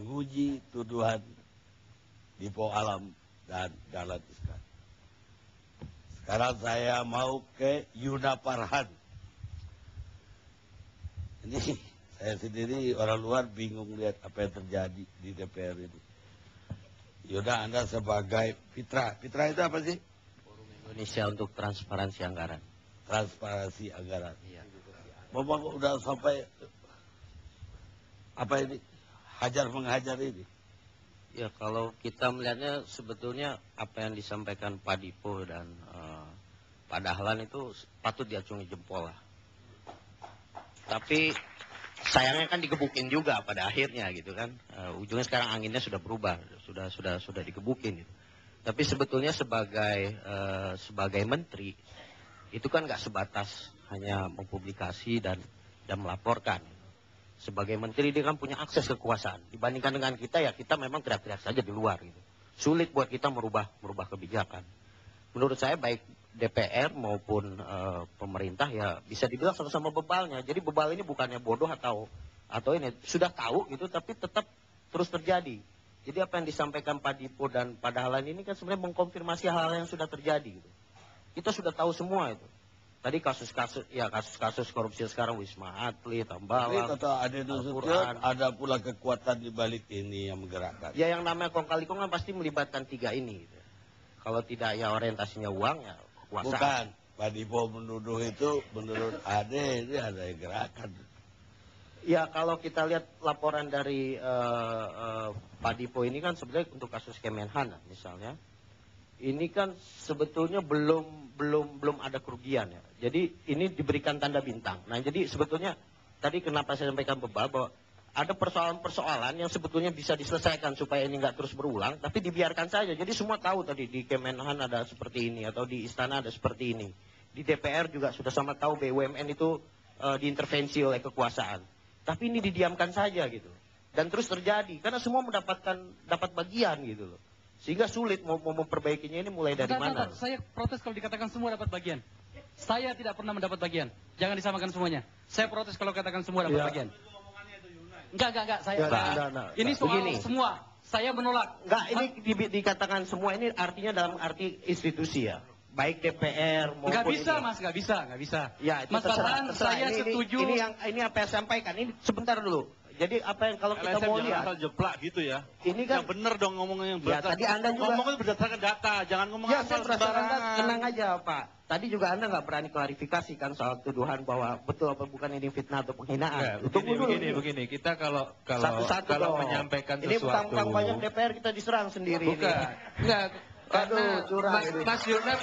menguji tuduhan Dipo Alam dan Dahlan Iskan. Sekarang saya mau ke Yuna Farhan. Ini saya sendiri orang luar bingung lihat apa yang terjadi di DPR ini. Yuna, Anda sebagai Fitra itu apa sih? Forum Indonesia untuk Transparansi Anggaran. Transparansi Anggaran. Iya. Bapak udah sampai apa ini? Hajar menghajar ini. Ya, kalau kita melihatnya sebetulnya apa yang disampaikan Pak Dipo dan Pak Dahlan itu patut diacungi jempol lah. Tapi sayangnya kan digebukin juga pada akhirnya gitu kan. Ujungnya sekarang anginnya sudah berubah, sudah digebukin gitu. Tapi sebetulnya sebagai menteri itu kan nggak sebatas hanya mempublikasi dan melaporkan. Sebagai menteri dia kan punya akses kekuasaan. Dibandingkan dengan kita ya kita memang teriak-teriak saja di luar gitu. Sulit buat kita merubah kebijakan. Menurut saya baik DPR maupun pemerintah ya bisa dibilang sama-sama bebalnya. Jadi bebal ini bukannya bodoh atau ini sudah tahu gitu tapi tetap terus terjadi. Jadi apa yang disampaikan Pak Dipo dan Pak Dahlan ini kan sebenarnya mengkonfirmasi hal-hal yang sudah terjadi gitu. Kita sudah tahu semua itu. Tadi kasus korupsi sekarang Wisma Atlet, Tambalang. Tapi kata Ade Nasution ada pula kekuatan di balik ini yang menggerakkan. Ya yang namanya kong kali kong kan pasti melibatkan tiga ini. Gitu. Kalau tidak ya orientasinya uang ya kekuasaan. Bukan, Pak Dipo menuduh itu menurut Ade ini ada yang gerakan. Ya kalau kita lihat laporan dari Pak Dipo ini kan sebenarnya untuk kasus Kemenhan misalnya. Ini kan sebetulnya belum ada kerugian ya. Jadi ini diberikan tanda bintang. Nah jadi sebetulnya tadi kenapa saya sampaikan bebal bahwa ada persoalan-persoalan yang sebetulnya bisa diselesaikan supaya ini nggak terus berulang, tapi dibiarkan saja. Jadi semua tahu tadi di Kemenhan ada seperti ini atau di Istana ada seperti ini. Di DPR juga sudah sama tahu BUMN itu diintervensi oleh kekuasaan. Tapi ini didiamkan saja gitu. Dan terus terjadi karena semua dapat bagian gitu loh. Sehingga sulit mau memperbaikinya ini mulai dari mana? Saya protes kalau dikatakan semua dapat bagian. Saya tidak pernah mendapat bagian. Jangan disamakan semuanya. Saya protes kalau katakan semua dapat bagian. Enggak. Ini soal begini. Semua. Saya menolak. Enggak, ini dikatakan semua ini artinya dalam arti institusi ya. Baik DPR maupun nggak bisa, ini. Mas, nggak bisa. Ya, itu Mas Farhan, saya setuju. Ini apa yang sampaikan. Ini sebentar dulu. Jadi apa yang kalau kita mau lihat asal jeplak gitu ya. Ini kan yang bener dong ngomongnya yang ya, tadi Anda juga ngomongnya berdasarkan data, jangan ngomong ya, asal sembarangan. Tenang aja, Pak. Tadi juga Anda nggak berani klarifikasi kan soal tuduhan bahwa betul apa bukan ini fitnah atau penghinaan. Begini. Kita kalau menyampaikan ini sesuatu. Ini banyak DPR kita diserang sendiri. Bukan. Ini. Enggak. Karena Mas Yuna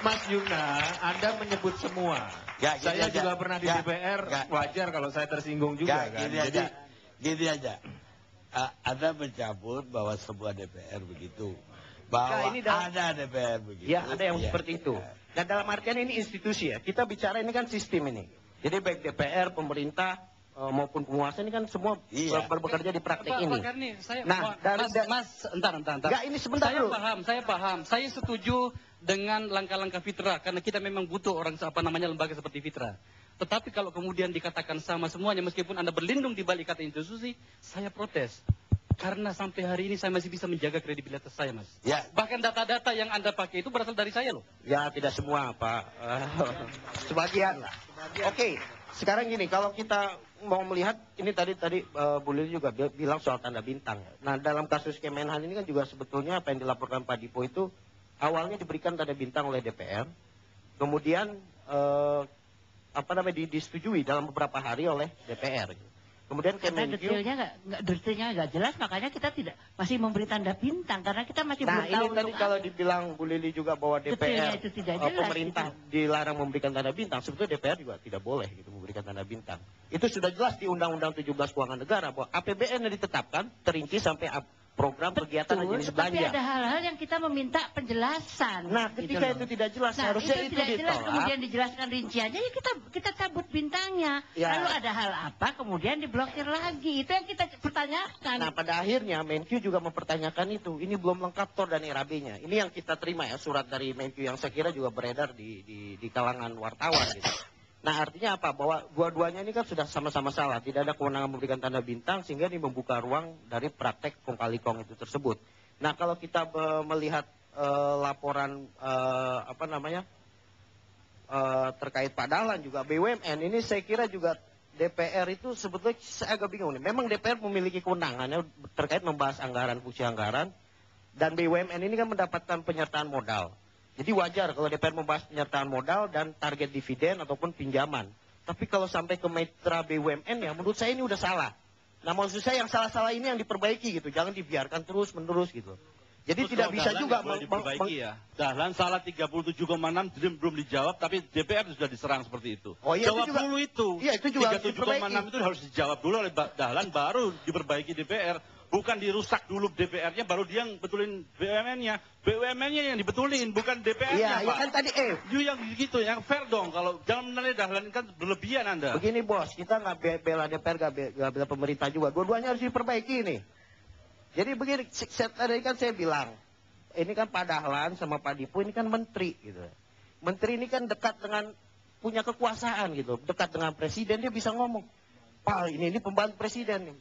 Mas Yuna, Anda menyebut semua. Ya, saya juga pernah di DPR, wajar kalau saya tersinggung juga kan. Gini aja. Anda mencabut bahwa semua DPR begitu. Bahwa ada DPR begitu. Ya, ada yang seperti itu. Dan dalam artian ini institusi ya. Kita bicara ini kan sistem ini. Jadi baik DPR, pemerintah, maupun penguasa ini kan semua bekerja di praktek ini. Mas, entar. Enggak, ini sebentar dulu. Saya paham. Saya setuju dengan langkah-langkah Fitra karena kita memang butuh orang lembaga seperti Fitra. Tetapi kalau kemudian dikatakan sama semuanya meskipun Anda berlindung di balik kata institusi, saya protes. Karena sampai hari ini saya masih bisa menjaga kredibilitas saya, Mas. Ya. Bahkan data-data yang Anda pakai itu berasal dari saya loh. Ya, tidak semua, Pak. Sebagian lah. Oke, sekarang gini, kalau kita mau melihat ini tadi Bu Lili juga bilang soal tanda bintang. Nah, dalam kasus Kemenhan ini kan juga sebetulnya apa yang dilaporkan Pak Dipo itu awalnya diberikan tanda bintang oleh DPR, kemudian disetujui dalam beberapa hari oleh DPR. Kemudian detailnya nggak jelas, makanya kita masih memberi tanda bintang karena kita masih belum tahu. Nah, ini tadi kalau dibilang Bu Lili juga bahwa DPR itu tidak jelas, pemerintah dilarang memberikan tanda bintang, sebetulnya DPR juga tidak boleh gitu memberikan tanda bintang. Itu sudah jelas di Undang-Undang 17 Keuangan Negara bahwa APBN yang ditetapkan terinci sampai program kegiatan dan jenis belanja. Tapi ada hal-hal yang kita meminta penjelasan. Nah, ketika itu tidak jelas, harusnya itu tidak jelas, ditolak. kemudian dijelaskan rinciannya, ya kita cabut bintangnya. Ya. Lalu ada hal apa, kemudian diblokir lagi. Itu yang kita pertanyakan. Nah, pada akhirnya Menkyu juga mempertanyakan itu. Ini belum lengkap TOR dan RAB-nya. Ini yang kita terima ya, surat dari Menkyu yang saya kira juga beredar di kalangan wartawan gitu. Nah artinya apa? Bahwa dua-duanya ini kan sudah sama-sama salah. Tidak ada kewenangan memberikan tanda bintang sehingga ini membuka ruang dari praktek kong kali kong itu tersebut. Nah kalau kita melihat laporan terkait Pak Dahlan juga BUMN ini saya kira juga DPR itu sebetulnya saya agak bingung nih. Memang DPR memiliki kewenangannya terkait membahas anggaran, fungsi anggaran, dan BUMN ini kan mendapatkan penyertaan modal. Jadi wajar kalau DPR membahas penyertaan modal dan target dividen ataupun pinjaman. Tapi kalau sampai ke mitra BUMN ya menurut saya ini udah salah. Nah maksud saya yang salah-salah ini yang diperbaiki gitu. Jangan dibiarkan terus-menerus gitu. Jadi Terus tidak kalau bisa Dahlan juga nggak boleh diperbaiki ya. Dahlan salah 37,6 belum dijawab, tapi DPR sudah diserang seperti itu. Oh, iya, Jawab itu juga, dulu itu. Iya, itu juga harus 37,6 itu harus dijawab dulu oleh Dahlan, baru diperbaiki DPR. Bukan dirusak dulu DPR-nya, baru dia yang betulin BUMN-nya. BUMN-nya yang dibetulin, bukan DPR-nya, Iya, Pak. kan tadi Itu yang gitu, yang fair dong. Kalau jangan menilai Dahlan kan berlebihan Anda. begini bos, kita nggak bela DPR, nggak bela pemerintah juga. Dua-duanya harus diperbaiki nih. Jadi begini, tadi kan saya bilang, ini kan Pak Dahlan sama Pak Dipo ini kan menteri gitu. Menteri ini kan dekat dengan punya kekuasaan gitu, dekat dengan presiden, dia bisa ngomong, Pak ini pembantu presiden nih.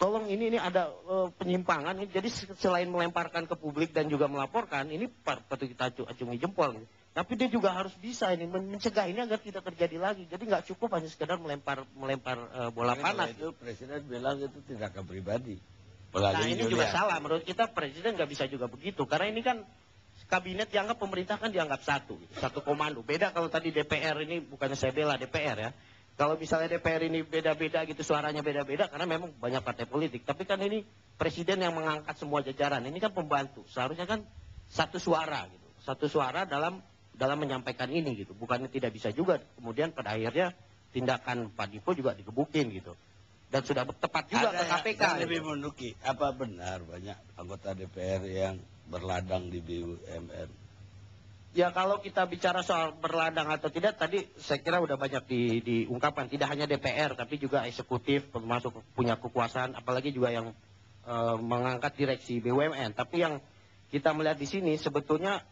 Tolong ini ada penyimpangan. Jadi selain melemparkan ke publik dan juga melaporkan, ini patut kita acungi jempol. Gitu. Tapi dia juga harus bisa ini mencegah ini agar tidak terjadi lagi. Jadi nggak cukup hanya sekedar melempar bola panas. Itu presiden bilang itu tindakan pribadi. Nah ini juga salah. Menurut kita presiden nggak bisa juga begitu. Karena ini kan kabinet dianggap pemerintah kan dianggap satu komando. Beda kalau tadi DPR ini bukannya saya bela DPR ya. Kalau misalnya DPR ini beda-beda gitu, suaranya beda-beda karena memang banyak partai politik. Tapi kan ini presiden yang mengangkat semua jajaran. Ini kan pembantu. Seharusnya kan satu suara gitu. Satu suara dalam menyampaikan ini gitu. Bukannya tidak bisa juga. Kemudian pada akhirnya tindakan Pak Dipo juga digebukin gitu. Dan sudah tepat juga ke KPK. Yang lebih menduki, apa benar banyak anggota DPR yang berladang di BUMN? Ya kalau kita bicara soal berladang atau tidak, tadi saya kira udah banyak diungkapkan. Tidak hanya DPR, tapi juga eksekutif, termasuk punya kekuasaan, apalagi juga yang mengangkat direksi BUMN. Tapi yang kita melihat di sini sebetulnya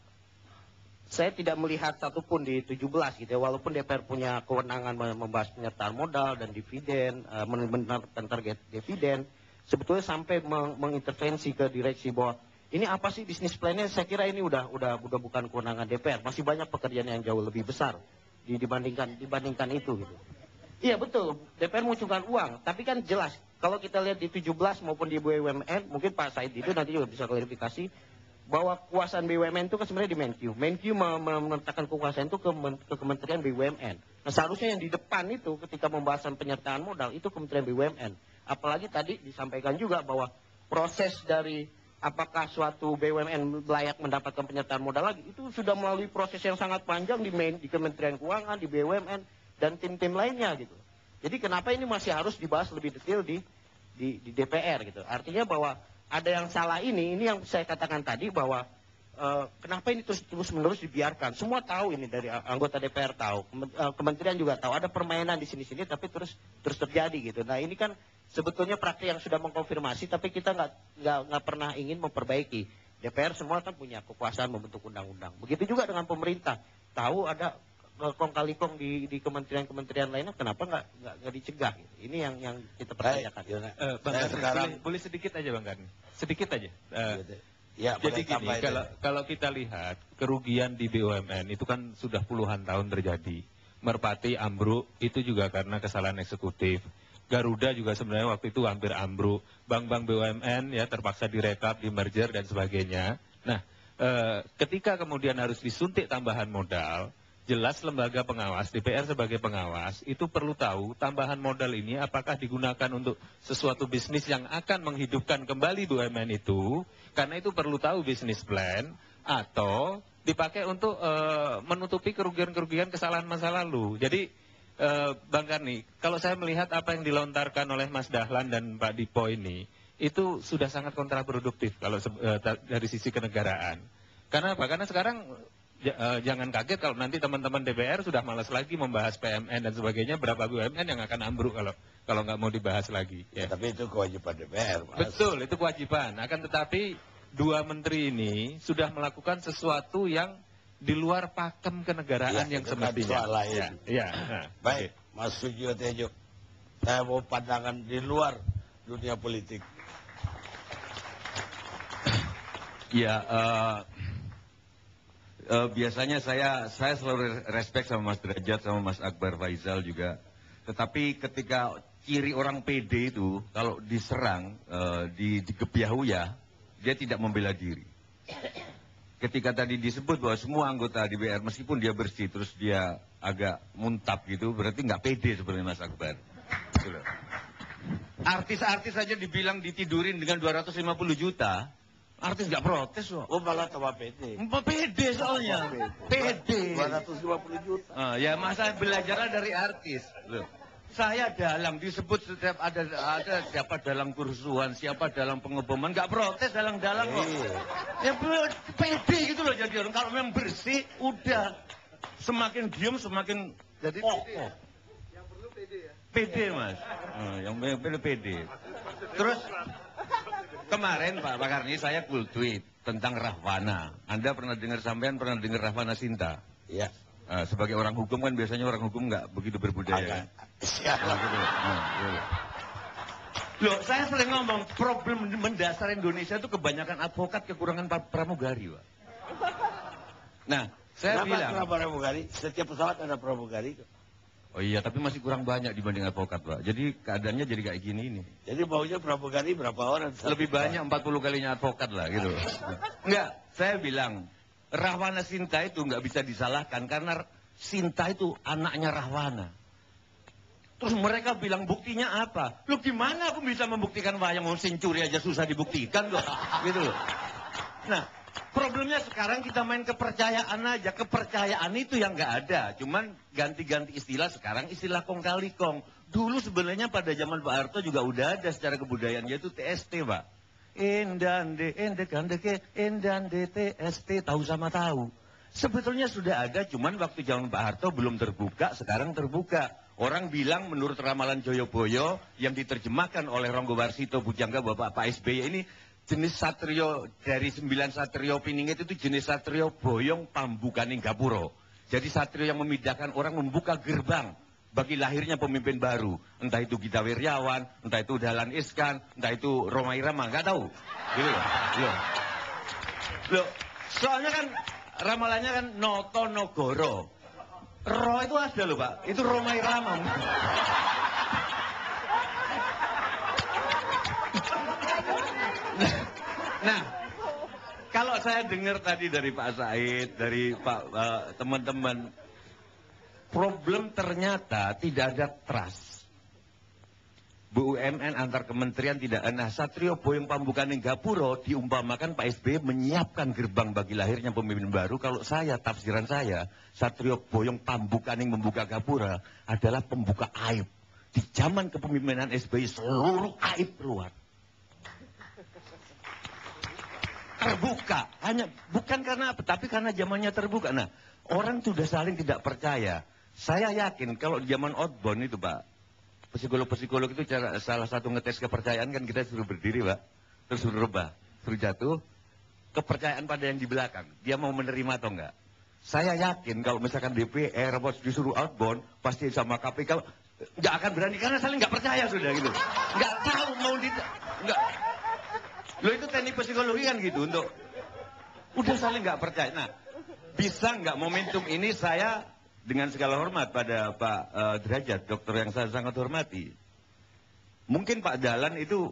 saya tidak melihat satupun di 17 gitu ya. Walaupun DPR punya kewenangan membahas penyertaan modal dan dividen, menentukan target dividen, sebetulnya sampai mengintervensi ke direksi bahwa ini apa sih bisnis plan-nya? Saya kira ini udah bukan kewenangan DPR. Masih banyak pekerjaan yang jauh lebih besar dibandingkan itu gitu. Iya betul, DPR mengucurkan uang, tapi kan jelas kalau kita lihat di 17 maupun di BUMN, mungkin Pak Said itu nanti juga bisa klarifikasi bahwa kekuasaan BUMN itu kan sebenarnya di Menkyu. Menkyu meletakkan kekuasaan itu ke Kementerian BUMN. Nah seharusnya yang di depan itu ketika pembahasan penyertaan modal itu Kementerian BUMN. Apalagi tadi disampaikan juga bahwa proses dari apakah suatu BUMN layak mendapatkan penyertaan modal lagi, itu sudah melalui proses yang sangat panjang di Kementerian Keuangan, di BUMN, dan tim-tim lainnya gitu. Jadi kenapa ini masih harus dibahas lebih detail di DPR gitu. Artinya bahwa ada yang salah ini yang saya katakan tadi bahwa kenapa ini terus-menerus dibiarkan. Semua tahu ini dari anggota DPR tahu, kementerian juga tahu, ada permainan di sini-sini tapi terus terjadi gitu. Nah ini kan sebetulnya praktik yang sudah mengkonfirmasi, tapi kita nggak pernah ingin memperbaiki. DPR semua kan punya kekuasaan membentuk undang-undang. Begitu juga dengan pemerintah. Tahu ada kong kali kong di kementerian lainnya, kenapa nggak dicegah? Gitu. Ini yang kita pertanyakan. Bang Karni, boleh sedikit aja Bang Karni, sedikit aja. Ya, jadi gini, kalau kita lihat kerugian di BUMN itu kan sudah puluhan tahun terjadi. Merpati ambruk itu juga karena kesalahan eksekutif. Garuda juga sebenarnya waktu itu hampir ambruk. Bank-bank BUMN ya terpaksa direkap, di merger dan sebagainya. Nah, ketika kemudian harus disuntik tambahan modal, jelas lembaga pengawas, DPR sebagai pengawas, itu perlu tahu tambahan modal ini apakah digunakan untuk sesuatu bisnis yang akan menghidupkan kembali BUMN itu, karena itu perlu tahu bisnis plan, atau dipakai untuk menutupi kerugian-kerugian kesalahan masa lalu. Jadi, Bang Karni, kalau saya melihat apa yang dilontarkan oleh Mas Dahlan dan Pak Dipo ini, itu sudah sangat kontraproduktif kalau dari sisi kenegaraan. Karena apa? Karena sekarang jangan kaget kalau nanti teman-teman DPR sudah malas lagi membahas PMN dan sebagainya, berapa BUMN yang akan ambruk kalau nggak mau dibahas lagi. Ya. Tapi itu kewajiban DPR. Mas. Betul, itu kewajiban. Akan tetapi dua menteri ini sudah melakukan sesuatu yang di luar pakem kenegaraan Ya, yang itu kan semestinya. soal lain. Ya, nah, Baik, Mas Sujiwo Tejo. Saya mau pandangan di luar dunia politik. Ya, biasanya saya selalu respect sama Mas Derajat, sama Mas Akbar Faisal juga. Tetapi ketika ciri orang PD itu, kalau diserang, digebiahu ya, dia tidak membela diri. Ketika tadi disebut bahwa semua anggota DPR, meskipun dia bersih, terus dia agak muntap gitu, berarti nggak pede sebenarnya Mas Akbar. Gitu loh. Artis-artis saja dibilang ditidurin dengan 250 juta, artis nggak protes loh. Oh, malah tambah PD. Pede soalnya, pede. 250 juta. Ya masa belajarnya dari artis. Loh. Saya dalang disebut setiap ada siapa dalang kerusuhan, siapa dalang pengeboman, nggak protes dalang-dalang kok. Ya pede gitu loh jadi orang. Kalau memang bersih, udah semakin diem semakin jadi kokoh. Yang perlu pede ya. Pede mas, yang perlu pede. Terus kemarin Pak Karni saya cool tweet tentang Rahwana. Anda pernah dengar sampean pernah dengar Rahwana Sinta? Iya. Sebagai orang hukum kan biasanya orang hukum nggak begitu berbudaya. Loh, saya sering ngomong problem mendasar Indonesia itu kebanyakan advokat, kekurangan pramugari, Pak. Nah, saya bilang. Kenapa pramugari? Setiap pesawat ada pramugari. Oh iya, tapi masih kurang banyak dibanding advokat, Pak. Jadi keadaannya jadi kayak gini ini. Jadi maunya pramugari berapa orang? Lebih banyak 40 kalinya advokat lah gitu. Enggak, saya bilang. Rahwana Sinta itu nggak bisa disalahkan karena Sinta itu anaknya Rahwana. Terus mereka bilang buktinya apa? Lu gimana aku bisa membuktikan wayang mau sencuri aja susah dibuktikan loh. Gitu loh. Nah, problemnya sekarang kita main kepercayaan aja. Kepercayaan itu yang nggak ada. Cuman ganti-ganti istilah sekarang istilah kong kali kong. Dulu sebenarnya pada zaman Pak Harto juga udah ada secara kebudayaan yaitu TST, Pak. Endande TST, tahu sama tahu. Sebetulnya sudah ada, cuman waktu zaman Pak Harto belum terbuka, sekarang terbuka. Orang bilang menurut ramalan Joyoboyo yang diterjemahkan oleh Ronggo Warsito Bujangga Bapak Pak SBY ini jenis satrio dari 9 satrio Piningit itu jenis satrio boyong pambukaning gapuro. Jadi satrio yang memindahkan orang membuka gerbang bagi lahirnya pemimpin baru. Entah itu Gita Wirjawan, entah itu Dahlan Iskan, entah itu Rhoma Irama, nggak tahu. Gitu loh. Loh, soalnya kan ramalannya kan Noto Nogoro. Ro itu ada loh Pak, itu Rhoma Irama. Nah, kalau saya dengar tadi dari Pak Said, dari Pak teman-teman, problem ternyata tidak ada trust. BUMN antar kementerian tidak ada. Satrio Boyong Pambukaning Gapuro diumpamakan Pak SBY menyiapkan gerbang bagi lahirnya pemimpin baru. Kalau saya, tafsiran saya, Satrio Boyong Pambukaning membuka Gapura adalah pembuka aib. Di zaman kepemimpinan SBY seluruh aib keluar. Terbuka, hanya bukan karena apa, tapi karena zamannya terbuka. Nah, orang sudah saling tidak percaya. Saya yakin kalau di zaman outbound itu Pak, psikolog-psikolog itu salah satu ngetes kepercayaan kan kita suruh berdiri Pak, terus suruh rebah, suruh jatuh, kepercayaan pada yang di belakang, dia mau menerima atau enggak. Saya yakin kalau misalkan DPR disuruh outbound, pasti sama KPK nggak akan berani karena saling nggak percaya sudah gitu, nggak tahu mau nggak. Loh itu teknik psikologi kan gitu untuk udah saling nggak percaya. Nah, bisa nggak momentum ini saya dengan segala hormat pada Pak Derajat, dokter yang saya sangat hormati. Mungkin Pak Dahlan itu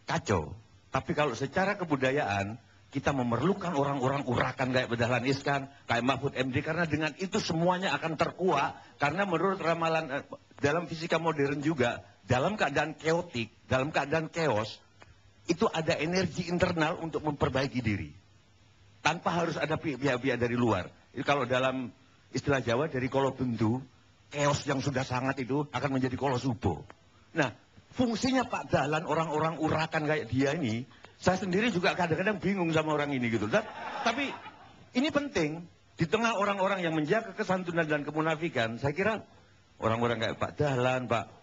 kacau, tapi kalau secara kebudayaan kita memerlukan orang-orang urakan kayak Dahlan Iskan, kayak Mahfud MD karena dengan itu semuanya akan terkuak karena menurut ramalan dalam fisika modern juga dalam keadaan keotik, dalam keadaan chaos itu ada energi internal untuk memperbaiki diri. Tanpa harus ada pihak-pihak dari luar. Itu kalau dalam istilah Jawa dari kolo bendu, chaos yang sudah sangat itu akan menjadi kolo subo. Nah, fungsinya Pak Dahlan orang-orang urakan kayak dia ini, saya sendiri juga kadang-kadang bingung sama orang ini gitu. Tapi ini penting. Di tengah orang-orang yang menjaga kesantunan dan kemunafikan, saya kira orang-orang kayak Pak Dahlan, Pak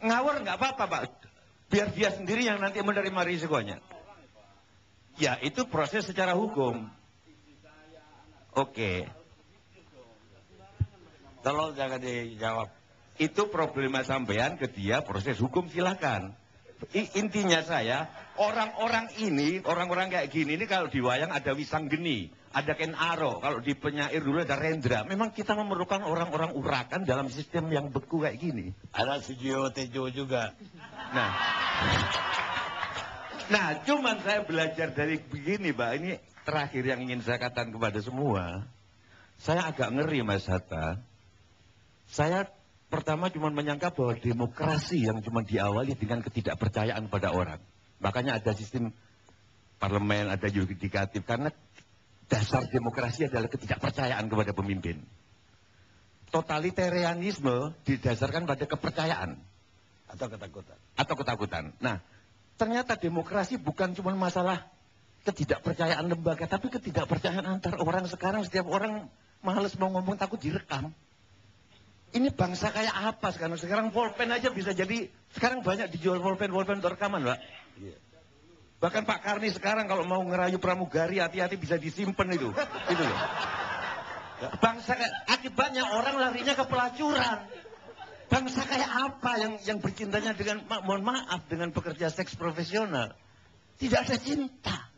ngawur nggak apa-apa Pak, biar dia sendiri yang nanti menerima risikonya. Ya itu proses secara hukum. Oke. Tolong jangan dijawab. Itu problema sampean ke dia, proses hukum silakan. Intinya saya, orang-orang ini, orang-orang kayak gini ini kalau di wayang ada Wisanggeni, ada Ken Aro, kalau di penyair dulu ada Rendra. Memang kita memerlukan orang-orang urakan dalam sistem yang beku kayak gini. Ada Sujiwo Tejo juga. Nah, cuman saya belajar dari begini, Pak. Ini terakhir yang ingin saya katakan kepada semua. Saya agak ngeri, Mas Hatta. Saya pertama cuma menyangka bahwa demokrasi yang cuma diawali dengan ketidakpercayaan pada orang. Makanya ada sistem parlemen, ada yudikatif. Karena dasar demokrasi adalah ketidakpercayaan kepada pemimpin. Totalitarianisme didasarkan pada kepercayaan. Atau ketakutan. Nah, ternyata demokrasi bukan cuma masalah ketidakpercayaan lembaga, tapi ketidakpercayaan antar orang. Sekarang setiap orang males mau ngomong, takut direkam. Ini bangsa kayak apa sekarang? Sekarang pulpen aja bisa jadi, sekarang banyak dijual pulpen untuk rekaman, Pak. Bahkan Pak Karni sekarang kalau mau ngerayu pramugari, hati-hati bisa disimpan itu. Itu loh. Bangsa kayak, akibatnya orang larinya ke pelacuran. Bangsa kayak apa yang bercintanya dengan, mohon maaf, dengan pekerja seks profesional. Tidak ada cinta.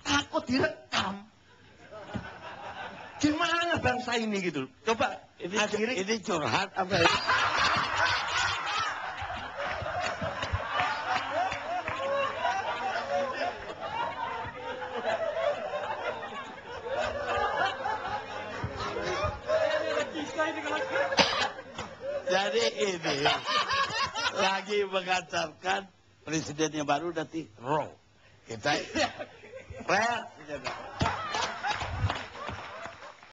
Takut direkam. Gimana bangsa ini gitu? Coba ini curhat apa ya? Jadi ini lagi mengatakan presidennya baru nanti roll. Kita